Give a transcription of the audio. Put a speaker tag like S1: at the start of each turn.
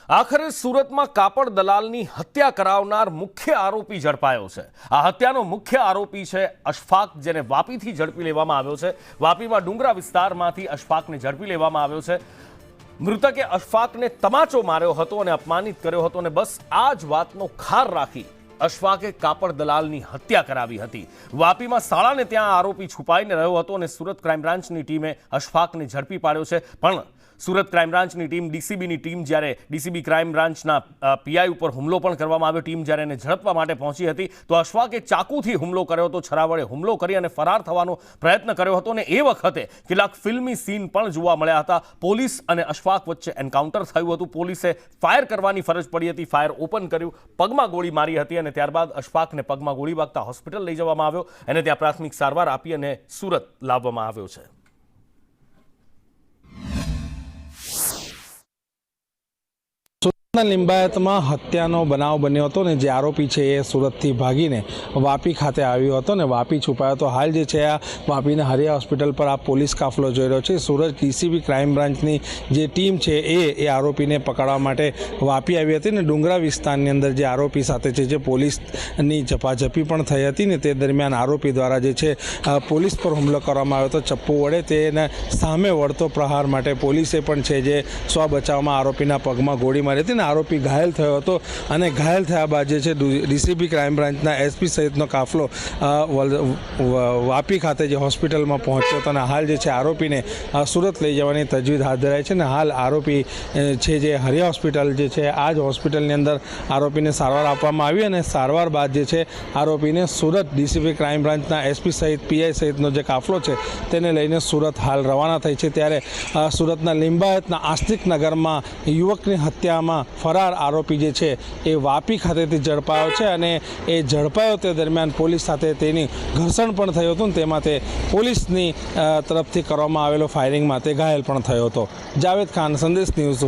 S1: આખરે સુરતમાં કાપડ દલાલની હત્યા કરાવનાર મુખ્ય આરોપી ઝડપાયો છે। આ હત્યાનો મુખ્ય આરોપી છે અશફાક, જેને વાપીથી ઝડપી લેવામાં આવ્યો છે। વાપીમાં ડુંગરા વિસ્તારમાંથી અશફાકને ઝડપી લેવામાં આવ્યો છે। મૃતકે અશફાકને તમાચો માર્યો હતો અને અપમાનિત કર્યો હતો અને બસ આ જ વાતનો ખાર રાખી અશફાકે કાપડ દલાલની હત્યા કરાવી હતી। વાપીમાં શાળાને ત્યાં આરોપી છુપાઈને રહ્યો હતો અને સુરત ક્રાઇમ બ્રાન્ચની ટીમે અશફાકને ઝડપી પાડ્યો છે। પણ સુરત ક્રાઇમ બ્રાન્ચની ટીમ, ડીસીબીની ટીમ, જ્યારે ડીસીબી ક્રાઇમ બ્રાન્ચના પીઆઈ ઉપર હુમલો પણ કરવામાં આવ્યો। ટીમ જ્યારે એને ઝડપવા માટે પહોંચી હતી તો અશફાકે ચાકુથી હુમલો કર્યો હતો, છરા વડે હુમલો કરી અને ફરાર થવાનો પ્રયત્ન કર્યો હતો અને એ વખતે કેટલાક ફિલ્મી સીન પણ જોવા મળ્યા હતા। પોલીસ અને અશફાક વચ્ચે એન્કાઉન્ટર થયું હતું। પોલીસે ફાયર કરવાની ફરજ પડી હતી, ફાયર ઓપન કર્યું, પગમાં ગોળી મારી હતી અને ત્યારબાદ અશફાકને પગમાં ગોળી વાગતા હોસ્પિટલ લઈ જવામાં આવ્યો અને ત્યાં પ્રાથમિક સારવાર આપી અને સુરત લાવવામાં આવ્યો છે।
S2: લિંબાયતમાં હત્યાનો બનાવ બન્યો હતો ને જે આરોપી છે એ સુરતથી ભાગીને વાપી ખાતે આવ્યો હતો ને વાપી છુપાયો હતો। હાલ જે છે આ વાપીના હરિયા હોસ્પિટલ પર આ પોલીસ કાફલો જોઈ રહ્યો છે। સુરત ડીસીબી ક્રાઇમ બ્રાન્ચની જે ટીમ છે એ આરોપીને પકડવા માટે વાપી આવી હતી ને ડુંગરા વિસ્તારની અંદર જે આરોપી સાથે છે જે પોલીસની ઝપાઝપી પણ થઈ હતી ને તે દરમિયાન આરોપી દ્વારા જે છે પોલીસ પર હુમલો કરવામાં આવ્યો હતો ચપ્પુ વડે। તેને સામે વળતો પ્રહાર માટે પોલીસે પણ છે જે સ્વ બચાવમાં આરોપીના પગમાં ગોળી મારી હતી ને આરોપી ઘાયલ થયો હતો અને ઘાયલ થયા બાદ જે છે ડીસીબી ક્રાઇમ બ્રાન્ચના એસપી સહિતનો કાફલો વાપી ખાતે જે હોસ્પિટલમાં પહોંચ્યો હતો અને હાલ જે છે આરોપીને સુરત લઈ જવાની તજવીજ હાથ ધરાઈ છે ને હાલ આરોપી છે જે હરિયા હોસ્પિટલ જે છે આ જ હોસ્પિટલની અંદર આરોપીને સારવાર આપવામાં આવી અને સારવાર બાદ જે છે આરોપીને સુરત ડીસીબી ક્રાઇમ બ્રાન્ચના એસપી સહિત પીઆઈ સહિતનો જે કાફલો છે તેને લઈને સુરત હાલ રવાના થઈ છે। ત્યારે સુરતના લિંબાયતના આસ્તિક નગરમાં યુવકની હત્યામાં ફરાર આરોપી જે છે એ વાપી ખાતેથી ઝડપાયો છે અને એ ઝડપાયો તે દરમિયાન પોલીસ સાથે તેની ઘર્ષણ પણ થયું હતું ને તેમાં તે પોલીસની તરફથી કરવામાં આવેલો ફાયરિંગમાં તે ઘાયલ પણ થયો હતો। જાવેદ ખાન, સંદેશ ન્યૂઝ।